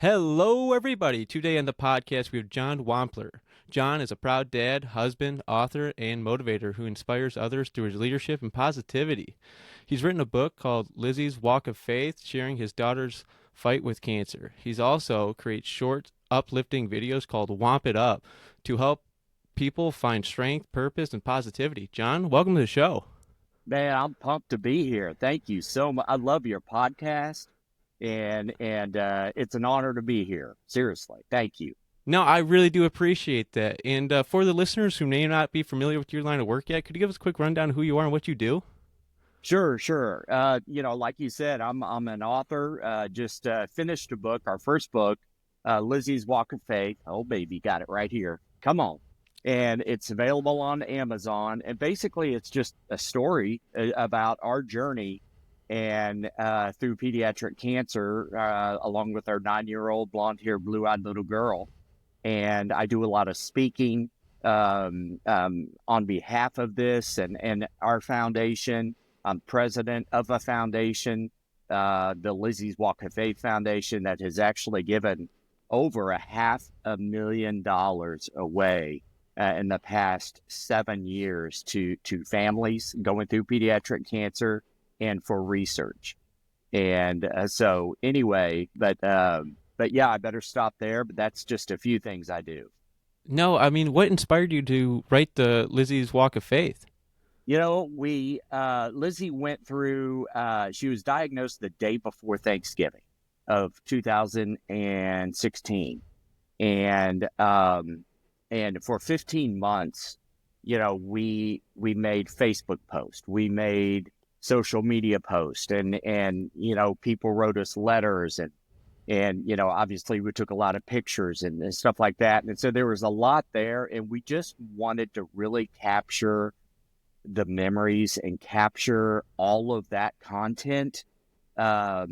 Hello, everybody. Today on the podcast, we have John Wampler. John is a proud dad, husband, author, and motivator who inspires others through his leadership and positivity. He's written a book called Lizzie's Walk of Faith, sharing his daughter's fight with cancer. He's also creates short, uplifting videos called Wamp It Up to help people find strength, purpose, and positivity. John, welcome to the show. Man, I'm pumped to be here. Thank you so much. I love your podcast, and it's an honor to be here. Seriously, thank you. No, I really do appreciate that. And for the listeners who may not be familiar with your line of work yet, could you give us a quick rundown of who you are and what you do? Sure. Like you said, I'm an author. Just finished a book, our first book, Lizzie's Walk of Faith. Oh, baby, got it right here. Come on. And it's available on Amazon. And basically, it's just a story about our journey and through pediatric cancer, along with our 9-year-old blonde-haired, blue-eyed little girl. And I do a lot of speaking on behalf of this and our foundation. I'm president of a foundation, the Lizzie's Walk of Faith Foundation, that has actually given over $500,000 away in the past 7 years to families going through pediatric cancer and for research. And so anyway, but yeah, I better stop there. But that's just a few things I do. No, I mean, what inspired you to write the Lizzie's Walk of Faith? Lizzie went through, she was diagnosed the day before Thanksgiving of 2016. And for 15 months, we made Facebook posts, we made social media posts, and people wrote us letters, and obviously we took a lot of pictures and stuff like that. And so there was a lot there, and we just wanted to really capture the memories and capture all of that content. A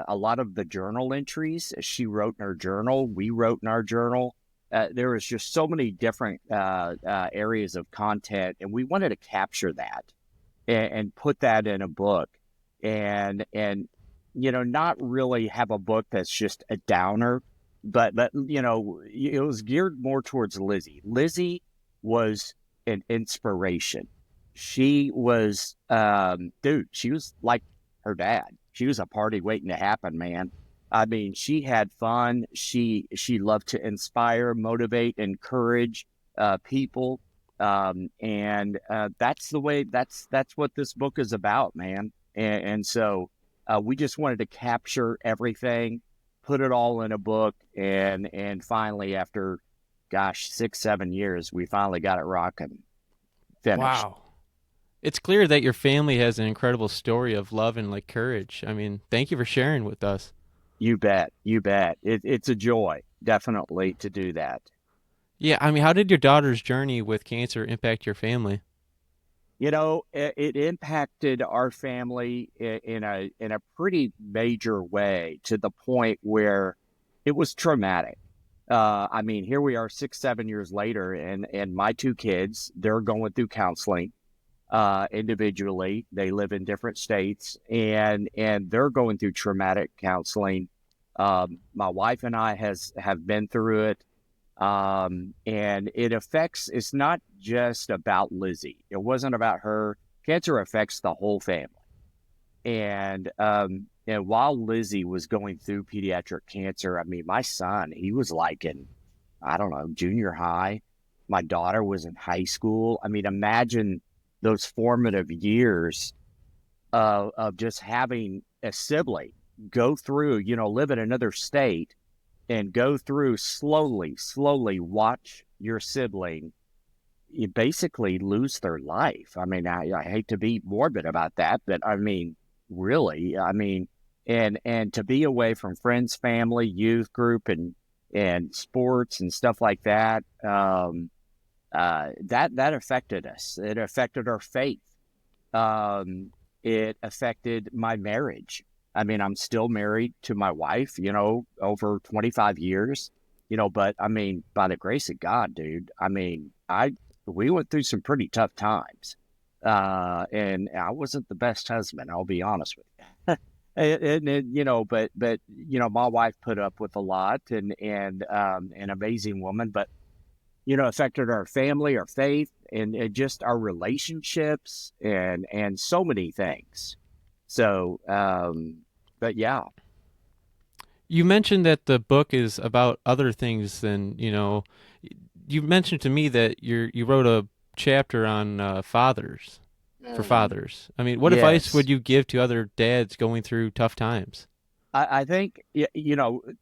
lot of the journal entries she wrote in her journal, we wrote in our journal. There was just so many different areas of content, and we wanted to capture that and put that in a book, and not really have a book that's just a downer, but it was geared more towards Lizzie. Lizzie was an inspiration. She was, she was like her dad. She was a party waiting to happen, man. I mean, she had fun. She loved to inspire, motivate, encourage people. That's the way, that's what this book is about, man. And so we just wanted to capture everything, put it all in a book. And finally, after, 6, 7 years, we finally got it rocking, finished. Wow. It's clear that your family has an incredible story of love and like courage. I mean, thank you for sharing with us. You bet. You bet. It's a joy, definitely, to do that. Yeah, I mean, how did your daughter's journey with cancer impact your family? It impacted our family in a pretty major way, to the point where it was traumatic. I mean, here we are 6, 7 years later, and my two kids, they're going through counseling individually. They live in different states, and they're going through traumatic counseling. My wife and I have been through it. And it's not just about Lizzie. It wasn't about her. Cancer affects the whole family. And while Lizzie was going through pediatric cancer, I mean, my son, he was like in, I don't know, junior high. My daughter was in high school. I mean, imagine those formative years of just having a sibling go through, live in another state and go through slowly watch your sibling, you basically lose their life. I mean, I hate to be morbid about that, but I mean, really, I mean, and to be away from friends, family, youth group, and sports and stuff like that, that affected us. It affected our faith. It affected my marriage. I mean, I'm still married to my wife, over 25 years, but I mean, by the grace of God, dude, I mean, we went through some pretty tough times. And I wasn't the best husband, I'll be honest with you. But my wife put up with a lot, and an amazing woman, but affected our family, our faith, and just our relationships, and so many things. So, but yeah. You mentioned that the book is about other things than, you mentioned to me that you wrote a chapter on fathers for Mm. fathers. I mean, what advice Yes. would you give to other dads going through tough times? I think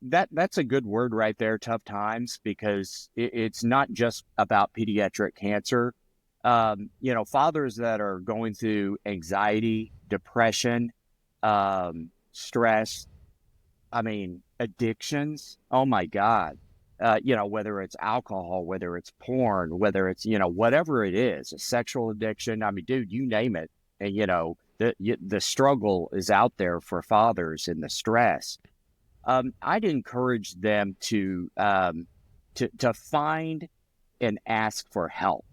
that's a good word right there, tough times, because it's not just about pediatric cancer. Fathers that are going through anxiety, depression, stress, I mean, addictions. Oh my God. Whether it's alcohol, whether it's porn, whether it's, whatever it is, a sexual addiction. I mean, dude, you name it. And, the struggle is out there for fathers and the stress. I'd encourage them to find and ask for help.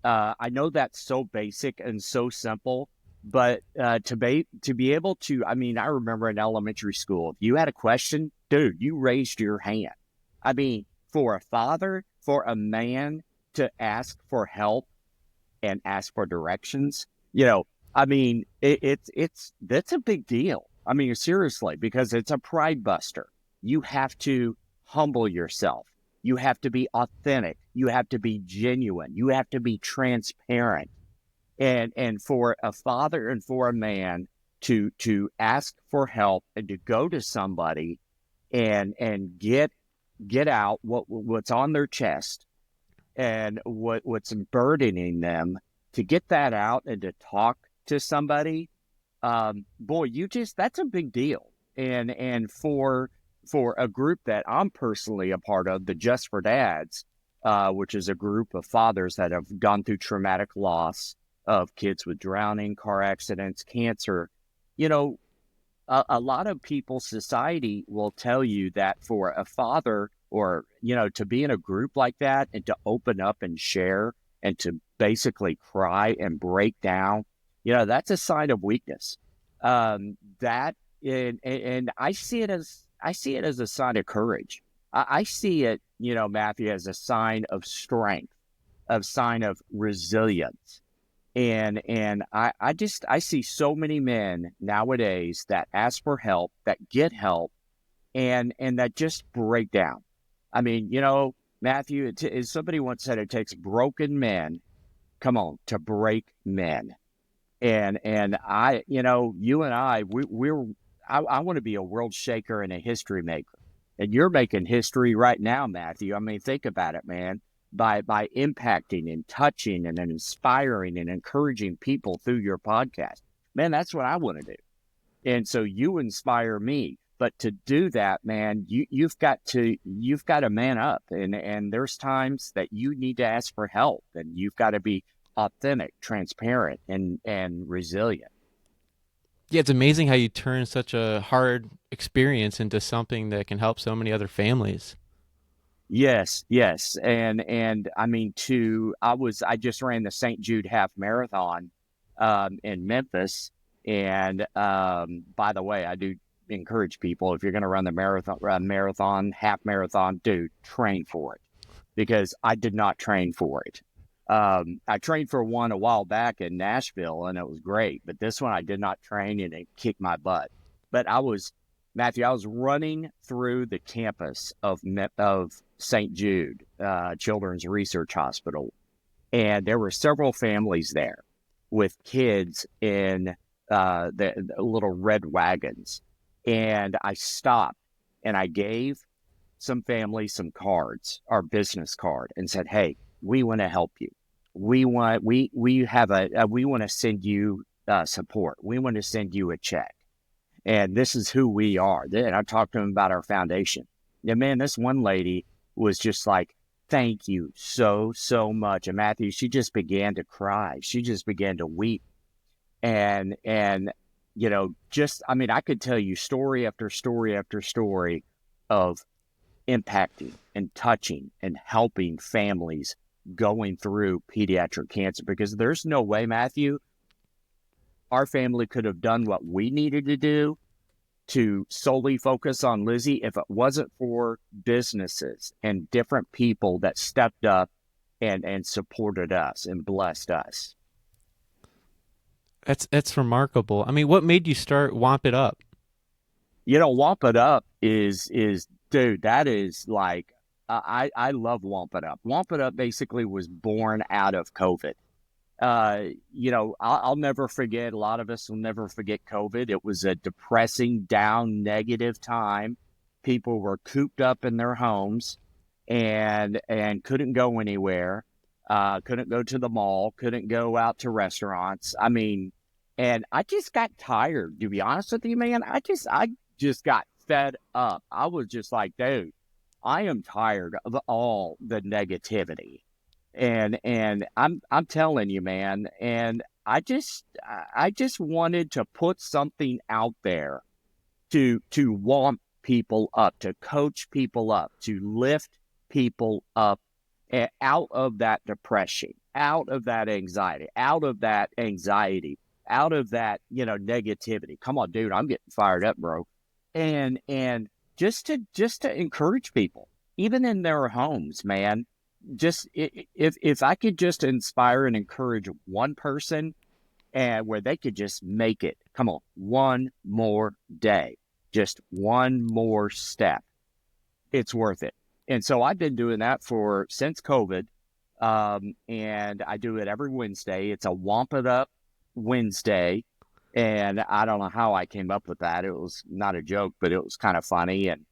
I know that's so basic and so simple, but to be able to, I mean, I remember in elementary school, if you had a question, dude, you raised your hand. I mean, for a father, for a man to ask for help and ask for directions, I mean, it's that's a big deal. I mean, seriously, because it's a pride buster. You have to humble yourself. You have to be authentic. You have to be genuine. You have to be transparent. And for a father and for a man to ask for help and to go to somebody and get out what's on their chest and what's burdening them, to get that out and to talk to somebody, boy, that's a big deal. And for a group that I'm personally a part of, the Just for Dads, which is a group of fathers that have gone through traumatic loss of kids with drowning, car accidents, cancer. You know, a lot of people, society will tell you that for a father, or to be in a group like that and to open up and share and to basically cry and break down, that's a sign of weakness. That and I see it as a sign of courage. I see it, Matthew, as a sign of strength, of sign of resilience. And I see so many men nowadays that ask for help, that get help, and that just break down. I mean, Matthew, as somebody once said, it takes broken men, come on, to break men. And you and I, I want to be a world shaker and a history maker. And you're making history right now, Matthew. I mean, think about it, man. By impacting and touching and inspiring and encouraging people through your podcast. Man, that's what I want to do. And so you inspire me. But to do that, man, you've got to man up. And there's times that you need to ask for help, and you've got to be authentic, transparent, and resilient. Yeah, it's amazing how you turn such a hard experience into something that can help so many other families. Yes, yes. And I mean, I just ran the St. Jude half marathon in Memphis. And by the way, I do encourage people, if you're going to run the marathon, half marathon, dude, train for it, because I did not train for it. I trained for one a while back in Nashville, and it was great. But this one I did not train, and it kicked my butt. But Matthew, I was running through the campus of St. Jude Children's Research Hospital, and there were several families there with kids in the little red wagons. And I stopped and I gave some families some cards, our business card, and said, "Hey, we want to help you. We want to send you support. We want to send you a check, and this is who we are." And I talked to them about our foundation. And man, this one lady was just like, "Thank you so much." And Matthew, she just began to cry. She just began to weep. And just, I mean, I could tell you story after story after story of impacting and touching and helping families going through pediatric cancer, because there's no way, Matthew, our family could have done what we needed to do to solely focus on Lizzie if it wasn't for businesses and different people that stepped up and supported us and blessed us. That's remarkable. I mean, what made you start Wamp It Up? Wamp It Up is dude, that is like I love Wamp It Up. Wamp It Up basically was born out of COVID. I'll never forget. A lot of us will never forget COVID. It was a depressing, down, negative time. People were cooped up in their homes and couldn't go anywhere. Couldn't go to the mall. Couldn't go out to restaurants. I mean, and I just got tired. To be honest with you, man, I just got fed up. I was just like, dude, I am tired of all the negativity. And I'm telling you, man, and I just wanted to put something out there to warm people up, to coach people up, to lift people up out of that depression, out of that anxiety, out of that, negativity. Come on, dude, I'm getting fired up, bro. And just to encourage people, even in their homes, man. Just if I could just inspire and encourage one person and where they could just make it, come on, one more day, just one more step, it's worth it. And so I've been doing that since COVID. And I do it every Wednesday. It's a Wamp It Up Wednesday. And I don't know how I came up with that. It was not a joke, but it was kind of funny. And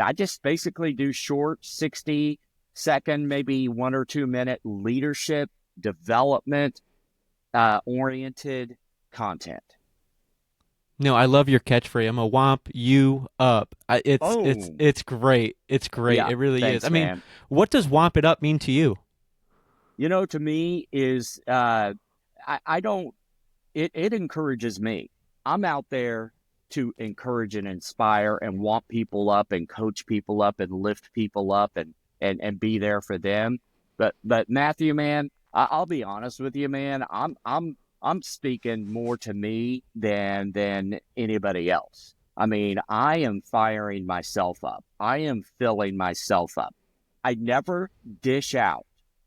I just basically do short 60-second, maybe 1 or 2 minute leadership development oriented content. No, I love your catchphrase. I'm a Wamp you up. Oh, It's great. It's great. yeah. It really is. I Thanks, mean, man. what does Wamp It Up mean to you? To me is I don't it encourages me. I'm out there to encourage and inspire and want people up and coach people up and lift people up and be there for them. But Matthew, man, I'll be honest with you, man. I'm speaking more to me than anybody else. I mean, I am firing myself up. I am filling myself up. I never dish out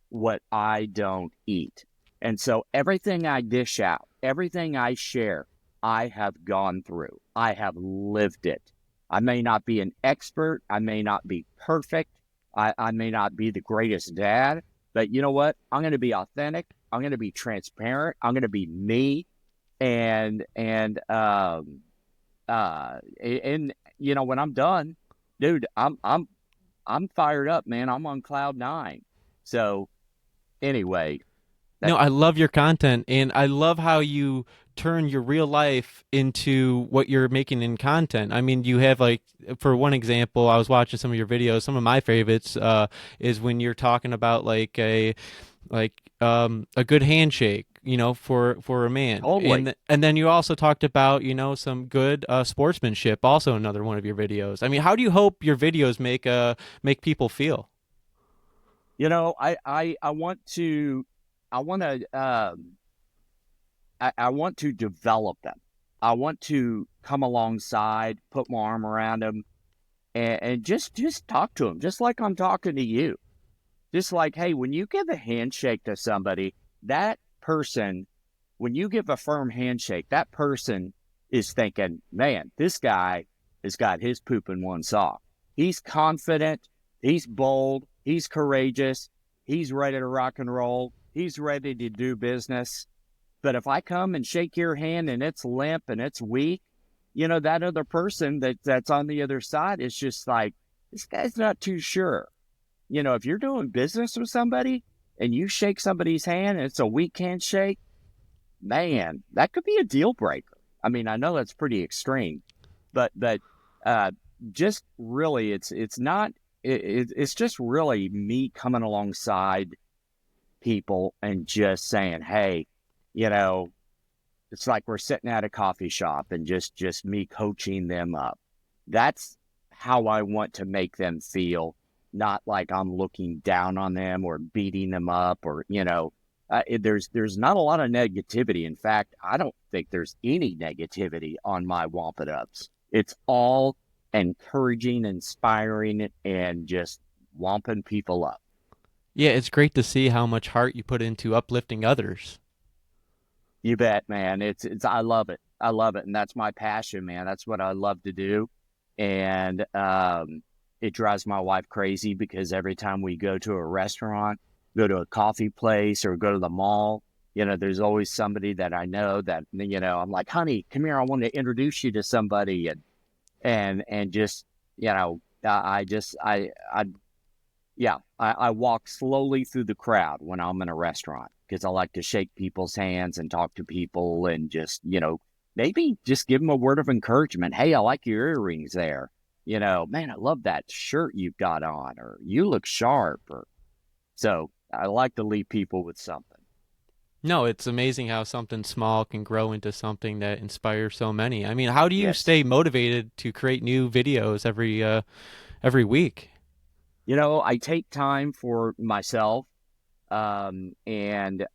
what I don't eat. And so everything I dish out, everything I share, I have gone through. I have lived it. I may not be an expert. I may not be perfect. I may not be the greatest dad, but you know what? I'm going to be authentic. I'm going to be transparent. I'm going to be me. And when I'm done, dude, I'm fired up, man. I'm on cloud nine. So anyway, that No, I love your content and I love how you turn your real life into what you're making in content. I mean, you have like, for one example, I was watching some of your videos. Some of my favorites is when you're talking about like a good handshake, for a man. totally. And then you also talked about, some good sportsmanship, also another one of your videos. I mean, how do you hope your videos make people feel? I want to develop them. I want to come alongside, put my arm around them, and just talk to them, just like I'm talking to you. Just like, hey, when you give a handshake to somebody, that person, when you give a firm handshake, that person is thinking, man, this guy has got his poop in one sock. He's confident, he's bold, he's courageous, he's ready to rock and roll, he's ready to do business. But if I come and shake your hand and it's limp and it's weak, that other person that's on the other side is just like, this guy's not too sure. If you're doing business with somebody and you shake somebody's hand and it's a weak handshake, man, that could be a deal breaker. I mean, I know that's pretty extreme, but uh, just really, it's not. It's just really me coming alongside people and just saying, hey, you know, it's like we're sitting at a coffee shop and just me coaching them up. That's how I want to make them feel, not like I'm looking down on them or beating them up or, there's not a lot of negativity. In fact, I don't think there's any negativity on my Wamp It Ups. It's all encouraging, inspiring, and just wamping people up. Yeah, it's great to see how much heart you put into uplifting others. You bet, man. It's I love it. I love it, and that's my passion, man. That's what I love to do, and it drives my wife crazy because every time we go to a restaurant, go to a coffee place, or go to the mall, there's always somebody that I know that I'm like, honey, come here. I want to introduce you to somebody, and just I just I yeah, I walk slowly through the crowd when I'm in a restaurant because I like to shake people's hands and talk to people and just, maybe just give them a word of encouragement. Hey, I like your earrings there. Man, I love that shirt you've got on, or you look sharp. Or so I like to leave people with something. No, it's amazing how something small can grow into something that inspires so many. I mean, how do you Yes. stay motivated to create new videos every week? I take time for myself, and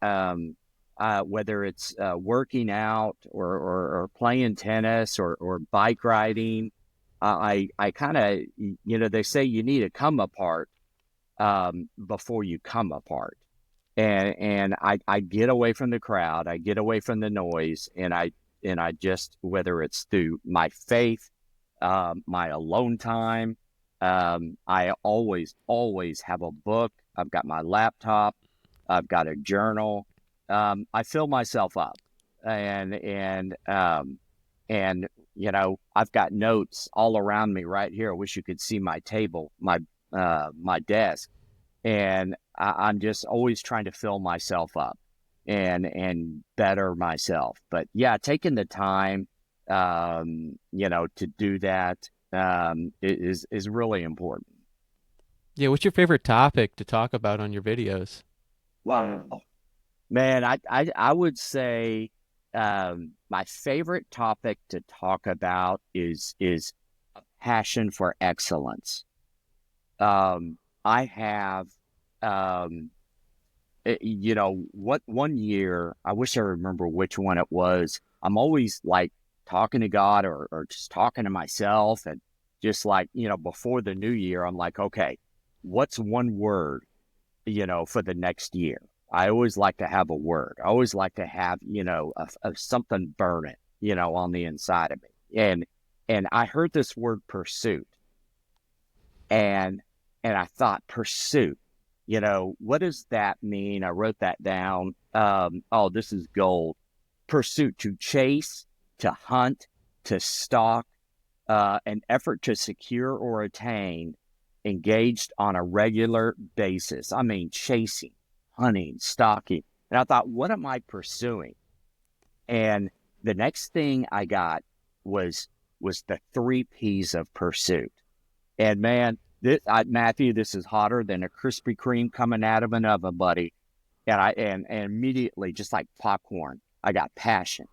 whether it's working out, or playing tennis, or bike riding, I kind of, they say you need to come apart before you come apart. And I get away from the crowd, I get away from the noise, and I just, whether it's through my faith, my alone time, I always have a book. I've got my laptop. I've got a journal. I fill myself up, and I've got notes all around me right here. I wish you could see my table, my desk, and I'm just always trying to fill myself up and better myself. But yeah, taking the time, to do that is really important. Yeah, what's your favorite topic to talk about on your videos? Wow. Man, I would say my favorite topic to talk about is a passion for excellence. I have, um, what one year, I wish I remember which one it was. I'm always like talking to God, or just talking to myself, and just like, before the new year, I'm like, okay, what's one word, for the next year? I always like to have a word. I always like to have, a something burning, on the inside of me. And I heard this word pursuit, and I thought, pursuit, what does that mean? I wrote that down. Oh, this is gold. Pursuit: to chase, to hunt, to stalk, an effort to secure or attain, engaged on a regular basis. I mean, chasing, hunting, stalking. And I thought, what am I pursuing? And the next thing I got was the three P's of pursuit. And man, Matthew, this is hotter than a Krispy Kreme coming out of an oven, buddy. And immediately, just like popcorn, I got passion,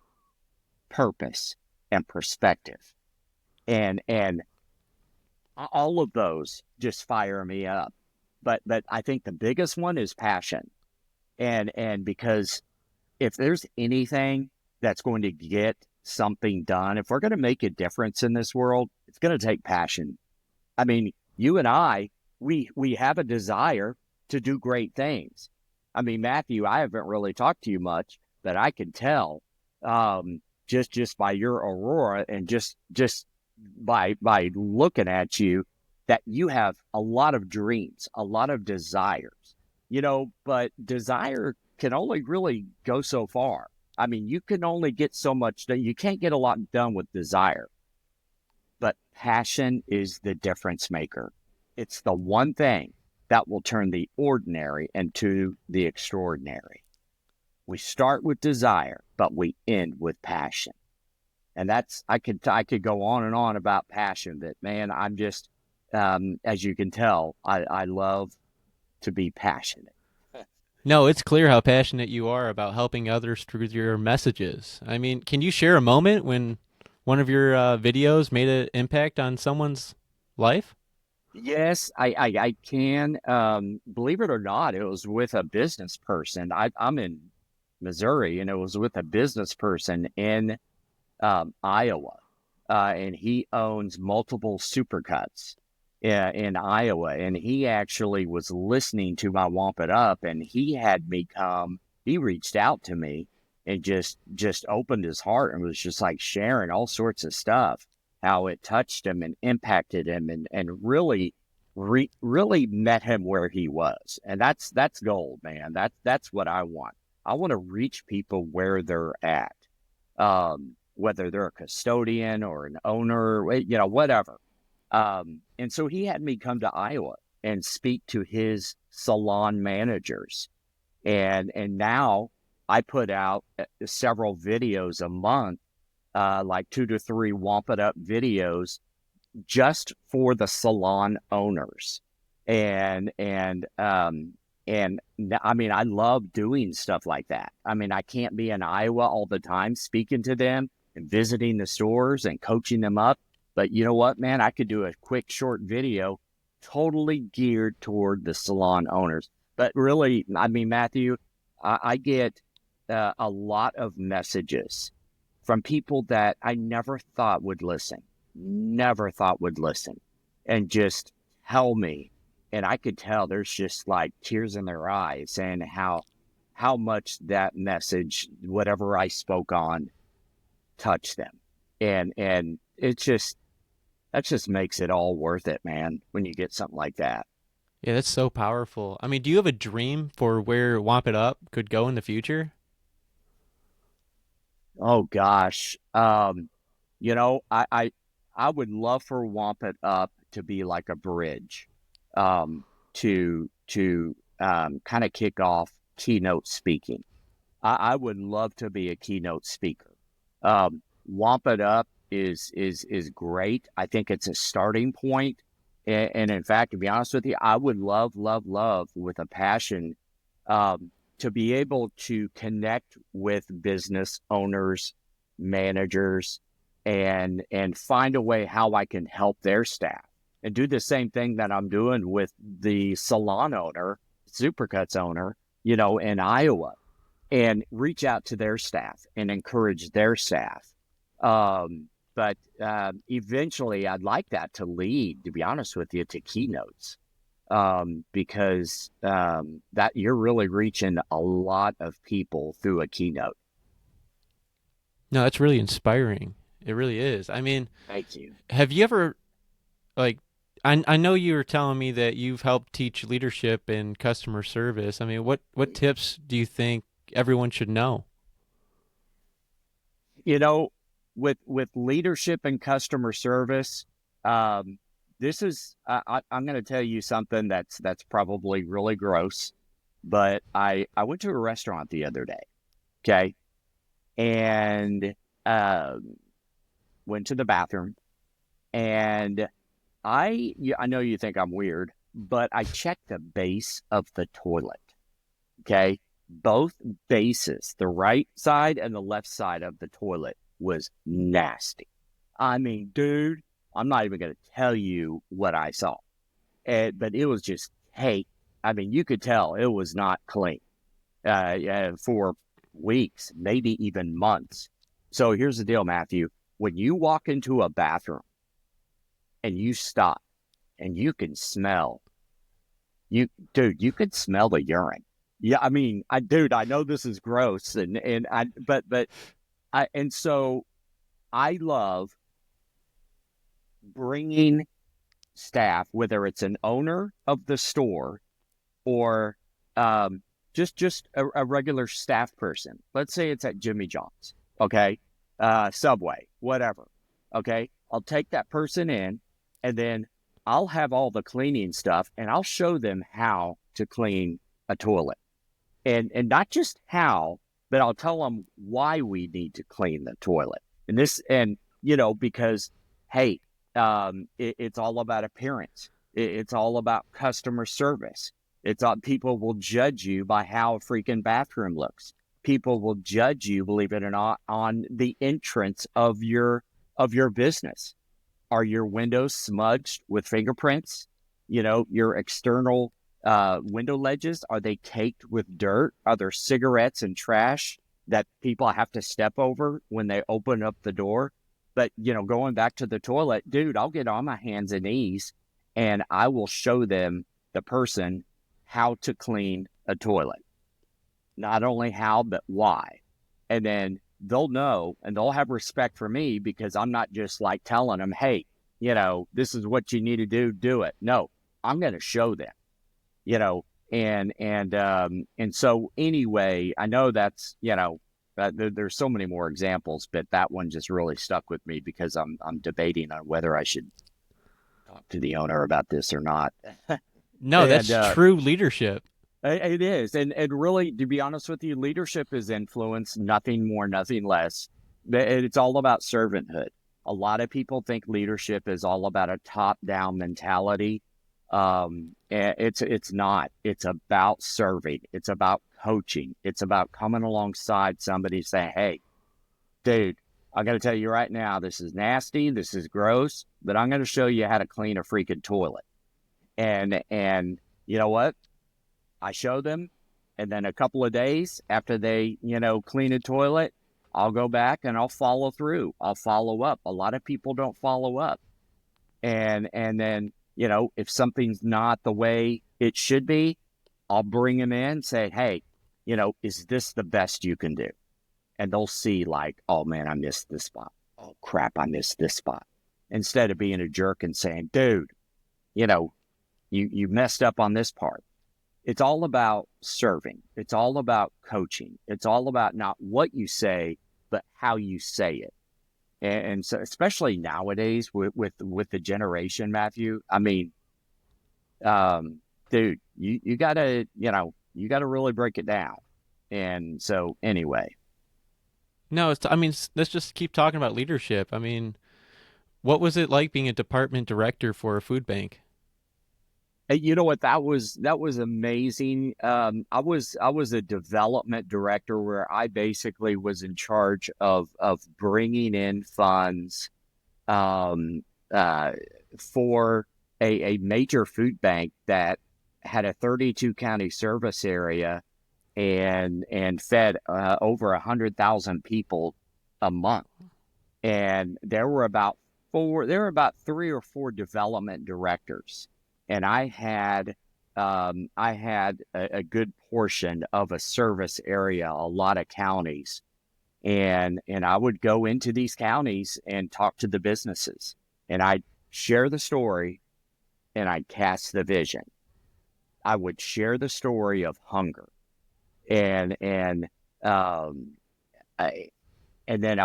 purpose, and perspective. And all of those just fire me up. But I think the biggest one is passion. And because if there's anything that's going to get something done, if we're going to make a difference in this world, it's going to take passion. I mean, you and I, we have a desire to do great things. I mean, Matthew, I haven't really talked to you much, but I can tell, just by your aurora, and just by looking at you, that you have a lot of dreams, a lot of desires, but desire can only really go so far. I mean, you can only get so much done. You can't get a lot done with desire, but passion is the difference maker. It's the one thing that will turn the ordinary into the extraordinary. We start with desire, but we end with passion. And that's, I could go on and on about passion, but man, I'm just, as you can tell, I love to be passionate. No, it's clear how passionate you are about helping others through your messages. I mean, can you share a moment when one of your videos made an impact on someone's life? Yes, I can. Believe it or not, it was with a business person. I'm in Missouri, and it was with a business person in Iowa. and he owns multiple supercuts in Iowa. And he actually was listening to my Wamp It Up, and he had me come. He reached out to me and just opened his heart and was just like sharing all sorts of stuff, how it touched him and impacted him, and really really met him where he was. And that's gold, man. That's what I want. I want to reach people where they're at, whether they're a custodian or an owner, whatever. And so he had me come to Iowa and speak to his salon managers. And now I put out several videos a month, like 2 to 3 Wamp It Up videos just for the salon owners. And I mean, I love doing stuff like that. I mean, I can't be in Iowa all the time speaking to them and visiting the stores and coaching them up. But you know what, man? I could do a quick, short video totally geared toward the salon owners. But really, I mean, Matthew, I get a lot of messages from people that I never thought would listen, and just tell me. And I could tell there's just like tears in their eyes, and how much that message, whatever I spoke on, touched them. And it's just, that just makes it all worth it, man, when you get something like that. Yeah, that's so powerful. I mean, do you have a dream for where Wamp It Up could go in the future? Oh gosh. I would love for Wamp It Up to be like a bridge, to kind of kick off keynote speaking. I would love to be a keynote speaker. Wamp It Up is great. I think it's a starting point. And in fact, to be honest with you, I would love with a passion, to be able to connect with business owners, managers, and find a way how I can help their staff, and do the same thing that I'm doing with the salon owner, Supercuts owner, in Iowa, and reach out to their staff and encourage their staff. But eventually I'd like that to lead, to be honest with you, to keynotes, because that you're really reaching a lot of people through a keynote. No, that's really inspiring. It really is. I mean, Thank you. have you ever like I know you were telling me that you've helped teach leadership and customer service. I mean, what tips do you think everyone should know? You know, with leadership and customer service, this is I'm going to tell you something that's probably really gross, but I went to a restaurant the other day, okay, and went to the bathroom, and I know you think I'm weird, but I checked the base of the toilet. Okay. Both bases, the right side and the left side of the toilet, was nasty. I mean, dude, I'm not even going to tell you what I saw. But it was just cake. I mean, you could tell it was not clean for weeks, maybe even months. So here's the deal, Matthew. When you walk into a bathroom and you stop and you can smell, you could smell the urine. Yeah, I mean, I know this is gross, and so I love bringing staff, whether it's an owner of the store or just a regular staff person. Let's say it's at Jimmy John's, okay, Subway, whatever. Okay, I'll take that person in, and then I'll have all the cleaning stuff, and I'll show them how to clean a toilet. And not just how, but I'll tell them why we need to clean the toilet. Because, hey, it's all about appearance. It's all about customer service. It's all, people will judge you by how a freaking bathroom looks. People will judge you, believe it or not, on the entrance of your business. Are your windows smudged with fingerprints? Your external window ledges, are they caked with dirt? Are there cigarettes and trash that people have to step over when they open up the door? But, going back to the toilet, dude, I'll get on my hands and knees and I will show them, the person, how to clean a toilet. Not only how, but why. And then they'll know and they'll have respect for me because I'm not just like telling them, hey, this is what you need to do it. No, I'm going to show them, and so anyway, I know that's, there's so many more examples, but that one just really stuck with me because I'm debating on whether I should talk to the owner about this or not. No, And that's true leadership. it is. And really, to be honest with you, leadership is influence, nothing more, nothing less. It's all about servanthood. A lot of people think leadership is all about a top-down mentality. It's not. It's about serving. It's about coaching. It's about coming alongside somebody saying, hey, dude, I got to tell you right now, this is nasty, this is gross, but I'm going to show you how to clean a freaking toilet. And you know what? I show them, and then a couple of days after they, clean a toilet, I'll go back and I'll follow through. I'll follow up. A lot of people don't follow up. And then, if something's not the way it should be, I'll bring them in, say, hey, is this the best you can do? And they'll see like, oh man, I missed this spot. Oh crap, I missed this spot. Instead of being a jerk and saying, dude, you messed up on this part. It's all about serving. It's all about coaching. It's all about not what you say, but how you say it. And so, especially nowadays with the generation, Matthew, I mean, dude, you gotta, you gotta really break it down. And so anyway. No, let's just keep talking about leadership. I mean, what was it like being a department director for a food bank? You know what? That was amazing. I was a development director where I basically was in charge of bringing in funds for a major food bank that had a 32 county service area and fed over 100,000 people a month. And there were about 3 or 4 development directors. And I had a good portion of a service area, a lot of counties, and I would go into these counties and talk to the businesses, and I'd share the story, and I'd cast the vision. I would share the story of hunger, and then I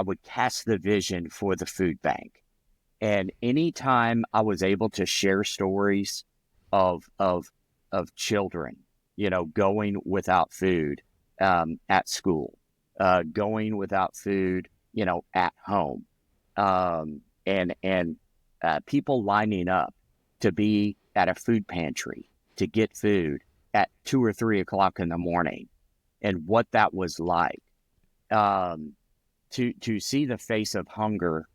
would cast the vision for the food bank. And anytime I was able to share stories of children, going without food at school, going without food, at home, and people lining up to be at a food pantry to get food at 2 or 3 o'clock in the morning, and what that was like, to see the face of hunger.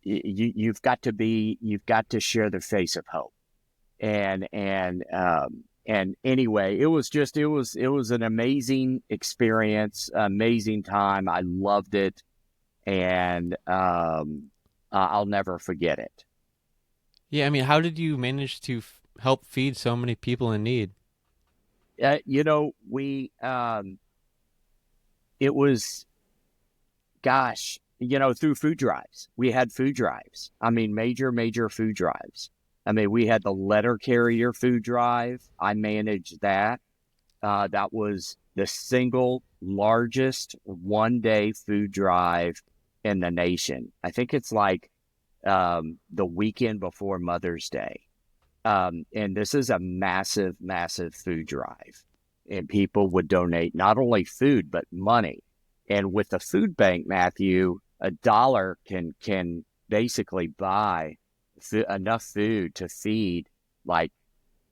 You've got to share the face of hope. And anyway, it was an amazing experience, amazing time. I loved it. And, I'll never forget it. Yeah, I mean, how did you manage to help feed so many people in need? It was, gosh, through food drives. We had food drives. I mean, major food drives. I mean, we had the letter carrier food drive. I managed that. That was the single largest one-day food drive in the nation. I think it's like the weekend before Mother's Day. And this is a massive food drive. And people would donate not only food, but money. And with the food bank, Matthew, $1 can basically buy enough food to feed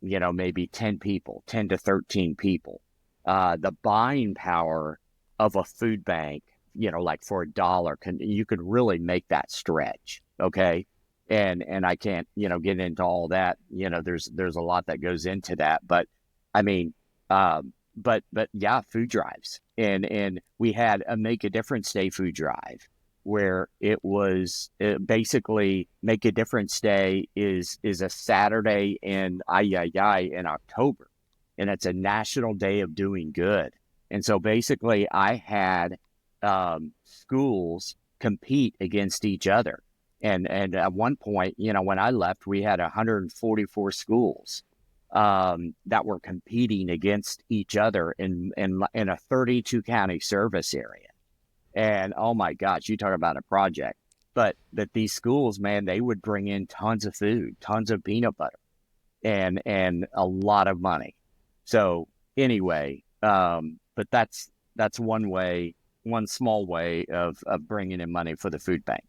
maybe 10 to 13 people. The buying power of a food bank, like for $1, you could really make that stretch. Okay. And I can't, get into all that. There's a lot that goes into that, but I mean, but yeah, food drives, and we had a Make a Difference Day food drive. where basically Make a Difference Day is a Saturday in in October, and it's a national day of doing good. And so basically, I had schools compete against each other. And at one point, when I left, we had 144 schools that were competing against each other in a 32 county service area. And oh my gosh, you talk about a project. But these schools, man, they would bring in tons of food, tons of peanut butter, and a lot of money. So anyway, but that's one small way of bringing in money for the food bank.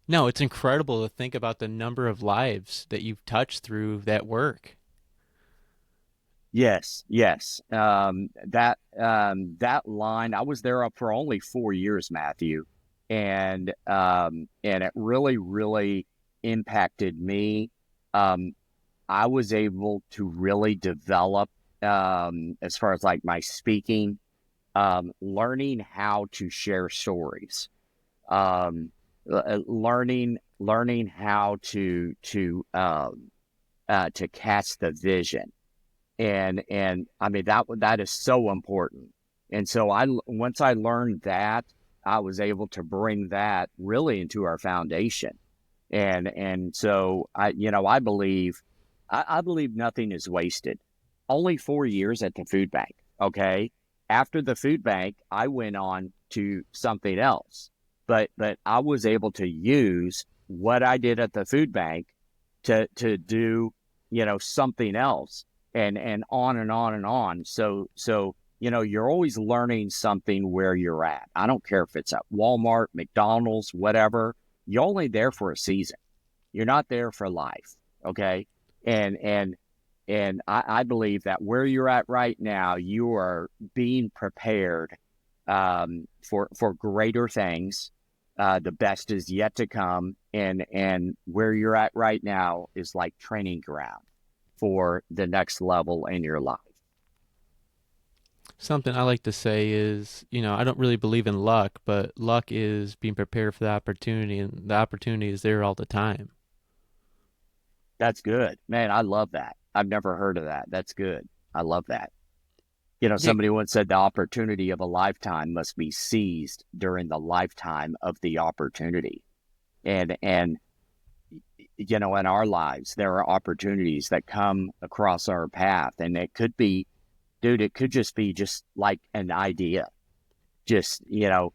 No, it's incredible to think about the number of lives that you've touched through that work. Yes, yes. That line, I was there up for only 4 years, Matthew, and it really, really impacted me. I was able to really develop as far as like my speaking, learning how to share stories, learning how to cast the vision. And I mean, that is so important. And so once I learned that, I was able to bring that really into our foundation. And so I believe nothing is wasted. Only 4 years at the food bank. Okay. After the food bank, I went on to something else, but I was able to use what I did at the food bank to do, something else, and on and on and on. So, you're always learning something where you're at. I don't care if it's at Walmart, McDonald's, whatever. You're only there for a season. You're not there for life. Okay. And I believe that where you're at right now, you are being prepared for greater things. The best is yet to come. And where you're at right now is like training ground for the next level in your life. Something I like to say is, I don't really believe in luck, but luck is being prepared for the opportunity, and the opportunity is there all the time. That's good, man. I love that. I've never heard of that. That's good. I love that. Yeah, Somebody once said the opportunity of a lifetime must be seized during the lifetime of the opportunity. And in our lives, there are opportunities that come across our path, and it could be, dude, it could just be just like an idea, just, and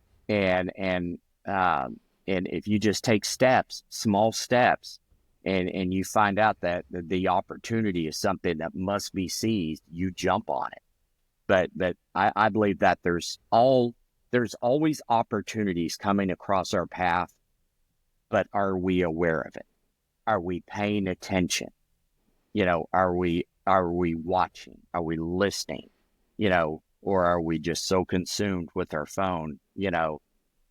if you just take steps, small steps, and you find out that the opportunity is something that must be seized, you jump on it. But I believe that there's always opportunities coming across our path, but are we aware of it? Are we paying attention? Are we watching? Are we listening? Or are we just so consumed with our phone?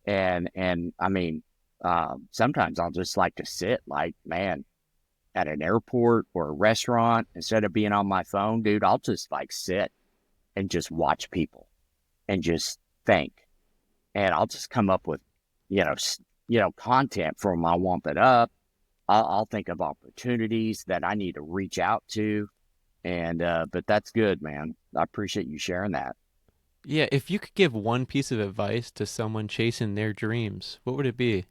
And I mean, sometimes I'll just like to sit, like, man, at an airport or a restaurant, instead of being on my phone, dude, I'll just like sit and just watch people and just think, and I'll just come up with, content from my Wamp It Up. I'll think of opportunities that I need to reach out to. And, but that's good, man. I appreciate you sharing that. yeah. If you could give one piece of advice to someone chasing their dreams, what would it be?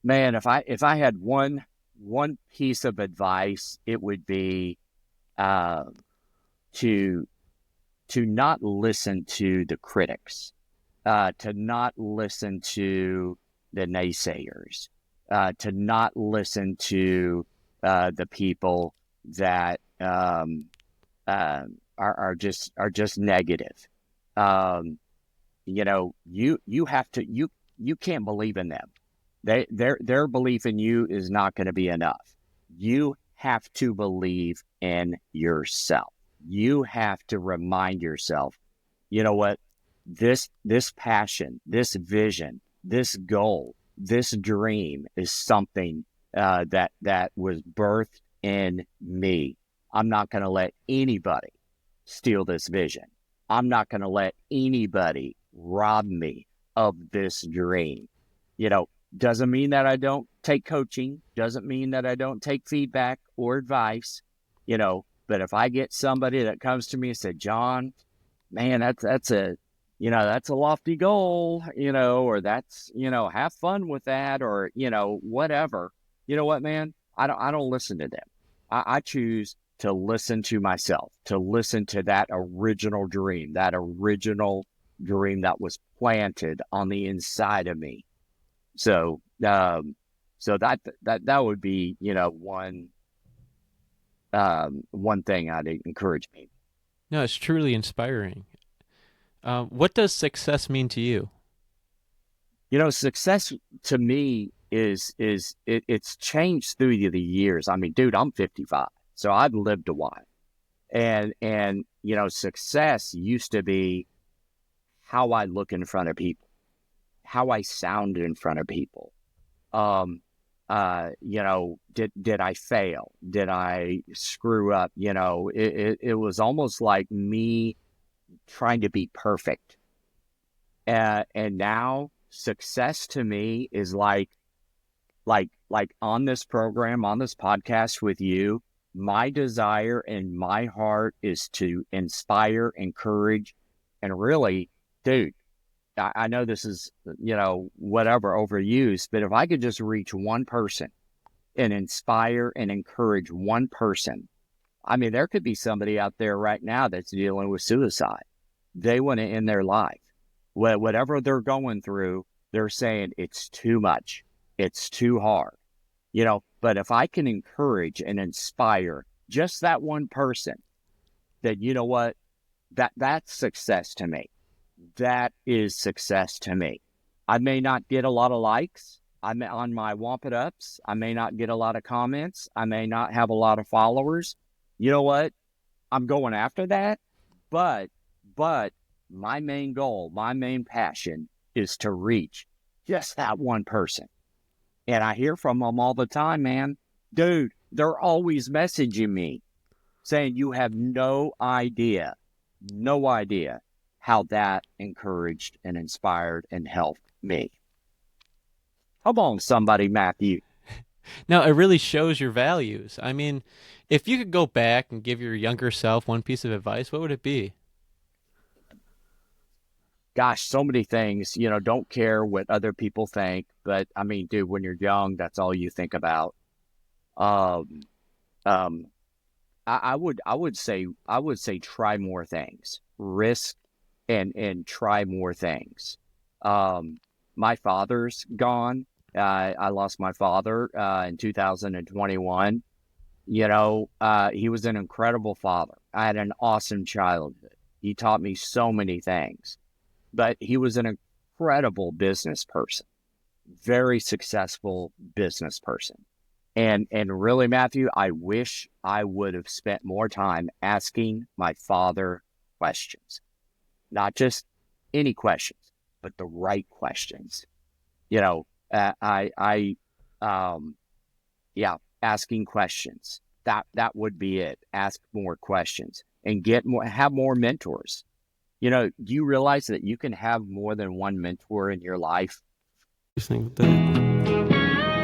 Man, if I had one piece of advice, it would be, uh, to not listen to the critics, to not listen to the naysayers, to not listen to the people that are just negative. Um, you have to you can't believe in them. Their belief in you is not going to be enough. You have to believe in yourself. You have to remind yourself, you know what, this passion, this vision, this goal, this dream is something that was birthed in me. I'm not going to let anybody steal this vision. I'm not going to let anybody rob me of this dream. You know, doesn't mean that I don't take coaching, doesn't mean that I don't take feedback or advice, you know, but if I get somebody that comes to me and said, John, man, that's a, you know, that's a lofty goal, you know, or that's, you know, have fun with that, or, you know, whatever. You know what, man? I don't listen to them. I choose to listen to myself, to listen to that original dream that was planted on the inside of me. So, so that would be, you know, one thing I'd encourage me. No, it's truly inspiring. What does success mean to you? You know, success to me it's changed through the years. I mean, dude, I'm 55, so I've lived a while, and you know, success used to be how I look in front of people, how I sound in front of people. Um, you know, did I fail? Did I screw up? You know, it was almost like me trying to be perfect. And now success to me is like on this program, on this podcast with you, my desire and my heart is to inspire, encourage, and really, dude, I know this is, you know, whatever overused, but if I could just reach one person and inspire and encourage one person, I mean, there could be somebody out there right now that's dealing with suicide. They want to end their life. Whatever they're going through, they're saying it's too much. It's too hard, you know, but if I can encourage and inspire just that one person, then you know what? That's success to me. That is success to me. I may not get a lot of likes. I may on my Wamp It Ups. I may not get a lot of comments. I may not have a lot of followers. You know what? I'm going after that. But my main goal, my main passion is to reach just that one person. And I hear from them all the time, man. Dude, they're always messaging me saying you have no idea how that encouraged and inspired and helped me. Come on, somebody, Matthew. No, it really shows your values. I mean, if you could go back and give your younger self one piece of advice, what would it be? Gosh, so many things, you know, don't care what other people think. But I mean, dude, when you're young, that's all you think about. Um, um, I would say try more things, risk and try more things. Um, my father's gone. I lost my father in 2021. You know, he was an incredible father. I had an awesome childhood. He taught me so many things, but he was an incredible business person, very successful business person. And really, Matthew, I wish I would have spent more time asking my father questions, not just any questions, but the right questions. You know, um, yeah, asking questions. That would be it. Ask more questions and have more mentors. You know, do you realize that you can have more than one mentor in your life? Just think that.